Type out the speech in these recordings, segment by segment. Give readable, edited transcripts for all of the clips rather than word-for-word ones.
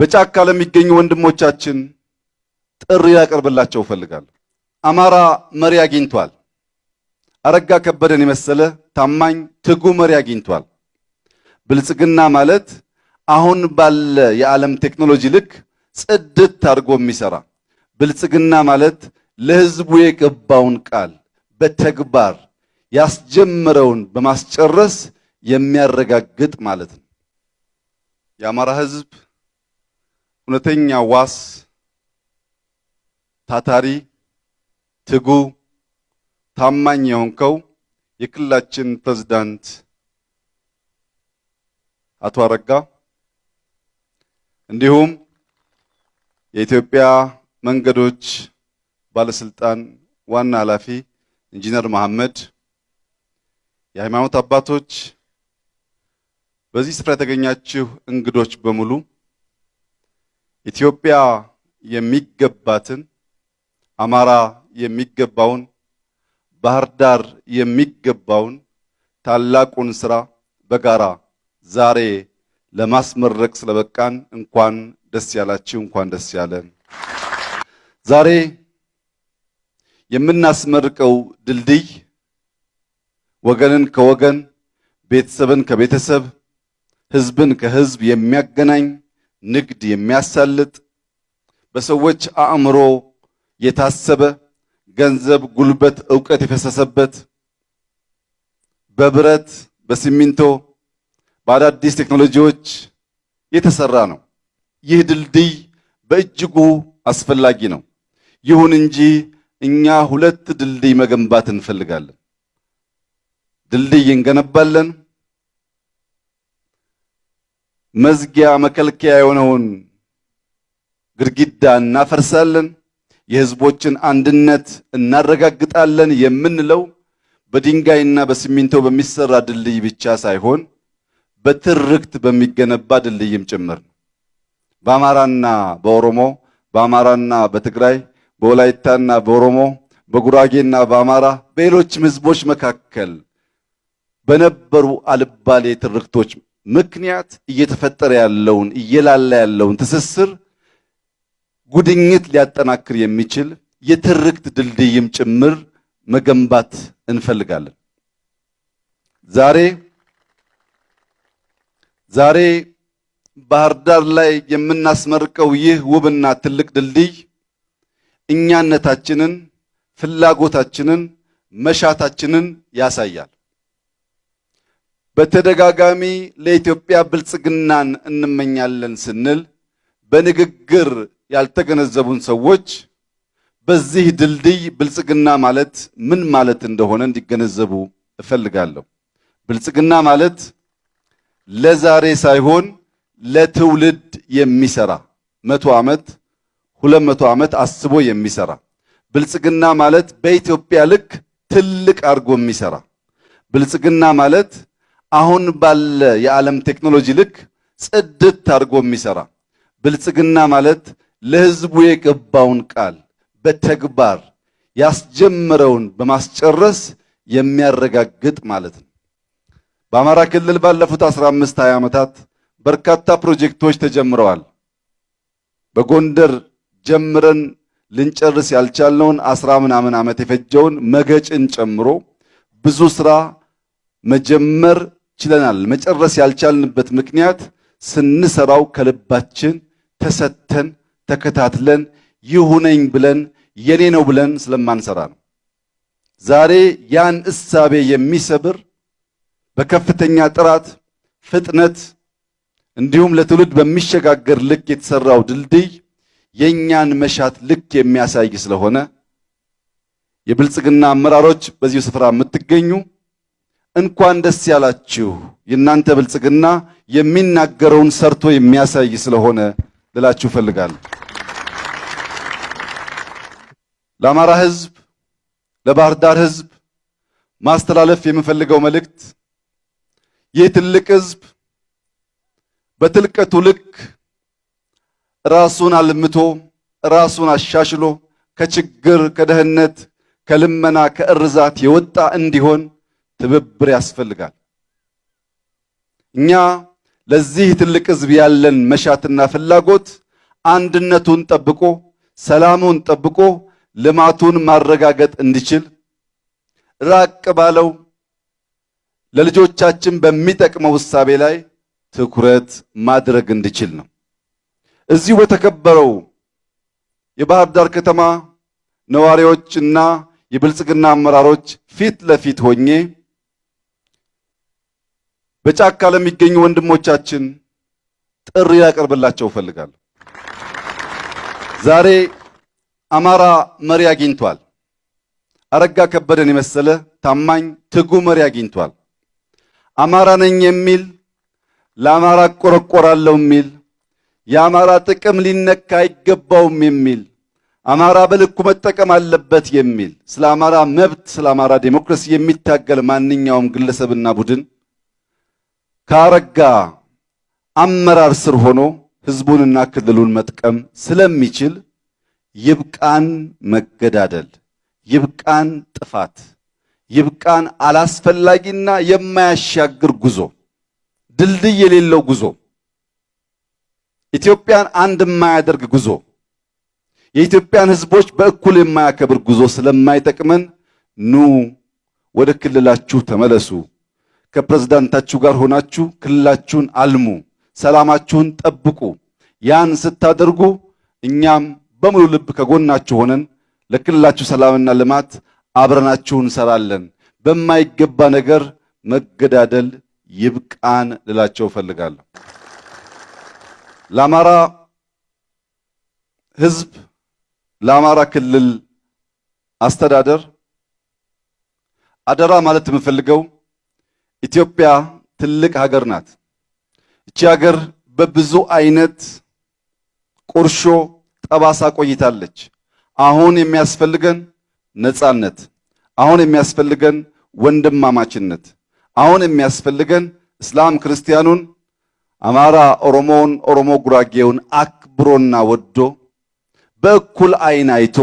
በጫካ ለሚገኙ ወንድሞቻችን ጥሪ ላቀርብላቸው እፈልጋለሁ። አማራ መሪ አግኝቷል። አረጋ ከበደን የመሰለ ታማኝ ትጉ መሪ አግኝቷል። ብልጽግና ማለት አሁን ባለ የዓለም ቴክኖሎጂ ልክ ጽድት አድርጎ የሚሰራ ብልጽግና ማለት ለሕዝቡ የገባውን ቃል በተግባር ያስጀመረውን በማስጨረስ የሚያረጋግጥ ማለት ነው። የአማራ ሕዝብ እውነተኛ ዋስ፣ ታታሪ፣ ትጉ፣ ታማኝ የሆንከው የክልላችን ፕሬዝዳንት አቶ አረጋ እንዲሁም የኢትዮጵያ መንገዶች ባለስልጣን ዋና ኃላፊ ኢንጂነር መሐመድ፣ የሃይማኖት አባቶች፣ በዚህ ስፍራ የተገኛችሁ እንግዶች በሙሉ ኢትዮጵያ የሚገባትን፣ አማራ የሚገባውን፣ ባህር ዳር የሚገባውን ታላቁን ስራ በጋራ ዛሬ ለማስመረቅ ስለበቃን እንኳን ደስ ያላችሁ፣ እንኳን ደስ ያለን። ዛሬ የምናስመርቀው ድልድይ ወገንን ከወገን፣ ቤተሰብን ከቤተሰብ፣ ህዝብን ከህዝብ የሚያገናኝ፣ ንግድ የሚያሳልጥ፣ በሰዎች አእምሮ የታሰበ ገንዘብ፣ ጉልበት፣ ዕውቀት የፈሰሰበት በብረት፣ በሲሚንቶ፣ በአዳዲስ ቴክኖሎጂዎች የተሰራ ነው። ይህ ድልድይ በእጅጉ አስፈላጊ ነው። ይሁን እንጂ እኛ ሁለት ድልድይ መገንባት እንፈልጋለን። ድልድይ እንገነባለን፣ መዝጊያ መከልከያ የሆነውን ግድግዳ እናፈርሳለን፣ የህዝቦችን አንድነት እናረጋግጣለን የምንለው በድንጋይና በሲሚንቶ በሚሰራ ድልድይ ብቻ ሳይሆን በትርክት በሚገነባ ድልድይም ጭምር ነው። በአማራና በኦሮሞ፣ በአማራና በትግራይ፣ በወላይታና በኦሮሞ፣ በጉራጌና በአማራ፣ በሌሎችም ህዝቦች መካከል በነበሩ አልባሌ ትርክቶች ምክንያት እየተፈጠረ ያለውን እየላላ ያለውን ትስስር ጉድኝት ሊያጠናክር የሚችል የትርክት ድልድይም ጭምር መገንባት እንፈልጋለን። ዛሬ ባህር ዳር ላይ የምናስመርቀው ይህ ውብና ትልቅ ድልድይ እኛነታችንን፣ ፍላጎታችንን፣ መሻታችንን ያሳያል። በተደጋጋሚ ለኢትዮጵያ ብልጽግናን እንመኛለን ስንል በንግግር ያልተገነዘቡን ሰዎች በዚህ ድልድይ ብልጽግና ማለት ምን ማለት እንደሆነ እንዲገነዘቡ እፈልጋለሁ። ብልጽግና ማለት ለዛሬ ሳይሆን ለትውልድ የሚሰራ 100 ዓመት 200 ዓመት አስቦ የሚሰራ ብልጽግና ማለት በኢትዮጵያ ልክ ትልቅ አድርጎ የሚሰራ ብልጽግና ማለት አሁን ባለ የዓለም ቴክኖሎጂ ልክ ጽድት አድርጎ የሚሰራ ብልጽግና ማለት ለሕዝቡ የገባውን ቃል በተግባር ያስጀመረውን በማስጨረስ የሚያረጋግጥ ማለት ነው። በአማራ ክልል ባለፉት 15-20 ዓመታት በርካታ ፕሮጀክቶች ተጀምረዋል። በጎንደር ጀምረን ልንጨርስ ያልቻልነውን 10 ምናምን ዓመት የፈጀውን መገጭን ጨምሮ ብዙ ስራ መጀመር ችለናል። መጨረስ ያልቻልንበት ምክንያት ስንሰራው ከልባችን ተሰተን ተከታትለን ይሁነኝ ብለን የኔ ነው ብለን ስለማንሰራ ነው። ዛሬ ያን እሳቤ የሚሰብር በከፍተኛ ጥራት፣ ፍጥነት እንዲሁም ለትውልድ በሚሸጋገር ልክ የተሰራው ድልድይ የኛን መሻት ልክ የሚያሳይ ስለሆነ የብልጽግና አመራሮች በዚሁ ስፍራ የምትገኙ እንኳን ደስ ያላችሁ። የእናንተ ብልጽግና የሚናገረውን ሰርቶ የሚያሳይ ስለሆነ ልላችሁ ፈልጋለሁ። ለአማራ ሕዝብ፣ ለባህር ዳር ሕዝብ ማስተላለፍ የምፈልገው መልእክት ይህ ትልቅ ሕዝብ በትልቀቱ ልክ ራሱን አልምቶ ራሱን አሻሽሎ ከችግር፣ ከደህንነት፣ ከልመና፣ ከእርዛት የወጣ እንዲሆን ትብብር ያስፈልጋል። እኛ ለዚህ ትልቅ ሕዝብ ያለን መሻትና ፍላጎት አንድነቱን ጠብቆ ሰላሙን ጠብቆ ልማቱን ማረጋገጥ እንዲችል ራቅ ባለው ለልጆቻችን በሚጠቅመው ሕሳቤ ላይ ትኩረት ማድረግ እንዲችል ነው። እዚሁ በተከበረው የባህር ዳር ከተማ ነዋሪዎችና የብልጽግና አመራሮች ፊት ለፊት ሆኜ በጫካ ለሚገኙ ወንድሞቻችን ጥሪ ያቀርብላቸው እፈልጋለሁ። ዛሬ አማራ መሪ አግኝቷል። አረጋ ከበደን የመሰለ ታማኝ ትጉ መሪ አግኝቷል። አማራ ነኝ የሚል ለአማራ ቆረቆራለሁ የሚል የአማራ ጥቅም ሊነካ አይገባውም የሚል አማራ በልኩ መጠቀም አለበት የሚል ስለ አማራ መብት ስለ አማራ ዴሞክራሲ የሚታገል ማንኛውም ግለሰብና ቡድን ከአረጋ አመራር ስር ሆኖ ህዝቡንና ክልሉን መጥቀም ስለሚችል ይብቃን መገዳደል፣ ይብቃን ጥፋት፣ ይብቃን አላስፈላጊና የማያሻግር ጉዞ፣ ድልድይ የሌለው ጉዞ፣ ኢትዮጵያን አንድ የማያደርግ ጉዞ፣ የኢትዮጵያን ህዝቦች በእኩል የማያከብር ጉዞ ስለማይጠቅመን ኑ ወደ ክልላችሁ ተመለሱ። ከፕሬዝዳንታችሁ ጋር ሆናችሁ ክልላችሁን አልሙ፣ ሰላማችሁን ጠብቁ። ያን ስታደርጉ እኛም በሙሉ ልብ ከጎናችሁ ሆነን ለክልላችሁ ሰላምና ልማት አብረናችሁ እንሰራለን። በማይገባ ነገር መገዳደል ይብቃን ልላቸው እፈልጋለሁ። ለአማራ ህዝብ ለአማራ ክልል አስተዳደር አደራ ማለት የምፈልገው ኢትዮጵያ ትልቅ ሀገር ናት። እቺ ሀገር በብዙ አይነት ቁርሾ ጠባሳ ቆይታለች። አሁን የሚያስፈልገን ነጻነት፣ አሁን የሚያስፈልገን ወንድማማችነት፣ አሁን የሚያስፈልገን እስላም ክርስቲያኑን፣ አማራ ኦሮሞውን፣ ኦሮሞ ጉራጌውን አክብሮና ወዶ በእኩል አይን አይቶ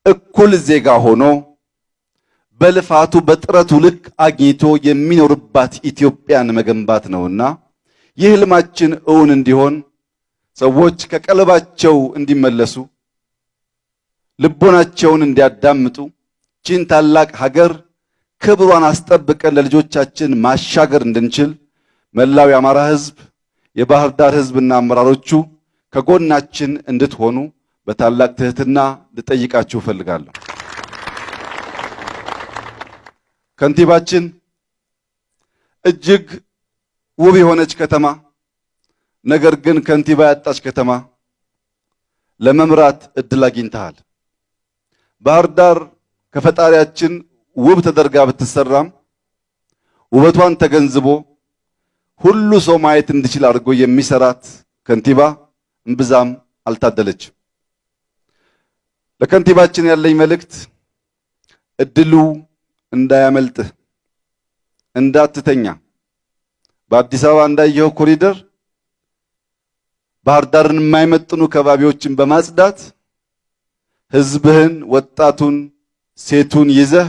እኩል ዜጋ ሆኖ በልፋቱ በጥረቱ ልክ አግኝቶ የሚኖርባት ኢትዮጵያን መገንባት ነውና ይህ ህልማችን እውን እንዲሆን ሰዎች ከቀልባቸው እንዲመለሱ ልቦናቸውን እንዲያዳምጡ ቺን ታላቅ ሀገር ክብሯን አስጠብቀን ለልጆቻችን ማሻገር እንድንችል መላው የአማራ ህዝብ፣ የባህር ዳር ህዝብና አመራሮቹ ከጎናችን እንድትሆኑ በታላቅ ትህትና ልጠይቃችሁ እፈልጋለሁ። ከንቲባችን እጅግ ውብ የሆነች ከተማ፣ ነገር ግን ከንቲባ ያጣች ከተማ ለመምራት እድል አግኝተሃል። ባህር ዳር ከፈጣሪያችን ውብ ተደርጋ ብትሰራም ውበቷን ተገንዝቦ ሁሉ ሰው ማየት እንዲችል አድርጎ የሚሰራት ከንቲባ እምብዛም አልታደለችም። ለከንቲባችን ያለኝ መልእክት እድሉ እንዳያመልጥህ፣ እንዳትተኛ። በአዲስ አበባ እንዳየው ኮሪደር ባህር ዳርን የማይመጥኑ ከባቢዎችን በማጽዳት ህዝብህን፣ ወጣቱን፣ ሴቱን ይዘህ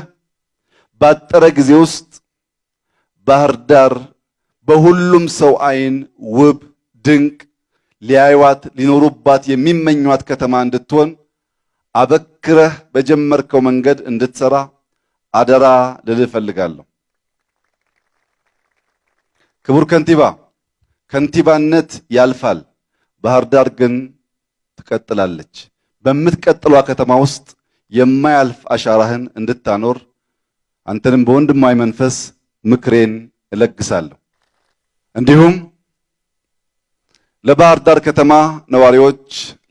ባጠረ ጊዜ ውስጥ ባህር ዳር በሁሉም ሰው አይን ውብ፣ ድንቅ፣ ሊያዩዋት ሊኖሩባት የሚመኟት ከተማ እንድትሆን አበክረህ በጀመርከው መንገድ እንድትሰራ አደራ ልልህ እፈልጋለሁ። ክቡር ከንቲባ፣ ከንቲባነት ያልፋል፣ ባህር ዳር ግን ትቀጥላለች። በምትቀጥሏ ከተማ ውስጥ የማያልፍ አሻራህን እንድታኖር አንተንም በወንድማዊ መንፈስ ምክሬን እለግሳለሁ። እንዲሁም ለባህር ዳር ከተማ ነዋሪዎች፣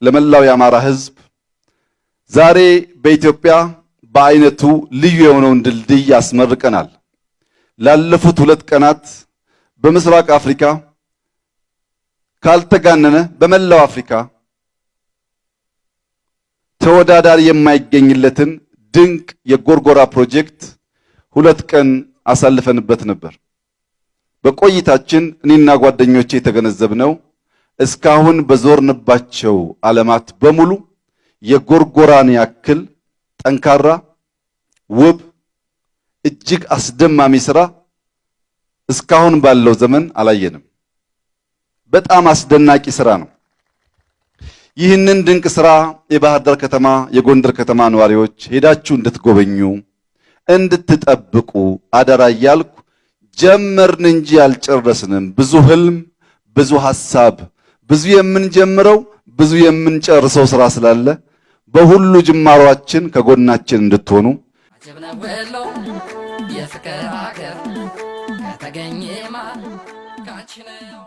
ለመላው የአማራ ህዝብ ዛሬ በኢትዮጵያ በአይነቱ ልዩ የሆነውን ድልድይ ያስመርቀናል። ላለፉት 2 ቀናት በምስራቅ አፍሪካ ካልተጋነነ በመላው አፍሪካ ተወዳዳሪ የማይገኝለትን ድንቅ የጎርጎራ ፕሮጀክት 2 ቀን አሳልፈንበት ነበር። በቆይታችን እኔና ጓደኞቼ የተገነዘብነው እስካሁን በዞርንባቸው ዓለማት በሙሉ የጎርጎራን ያክል ጠንካራ፣ ውብ፣ እጅግ አስደማሚ ስራ እስካሁን ባለው ዘመን አላየንም። በጣም አስደናቂ ስራ ነው። ይህንን ድንቅ ስራ የባህር ዳር ከተማ የጎንደር ከተማ ነዋሪዎች ሄዳችሁ እንድትጎበኙ እንድትጠብቁ አደራ እያልኩ ጀመርን እንጂ አልጨረስንም። ብዙ ህልም፣ ብዙ ሐሳብ፣ ብዙ የምንጀምረው ብዙ የምንጨርሰው ስራ ስላለ በሁሉ ጅማሯችን ከጎናችን እንድትሆኑ የፍቅር ሀገር ከተገኘማ ካንቺ ነው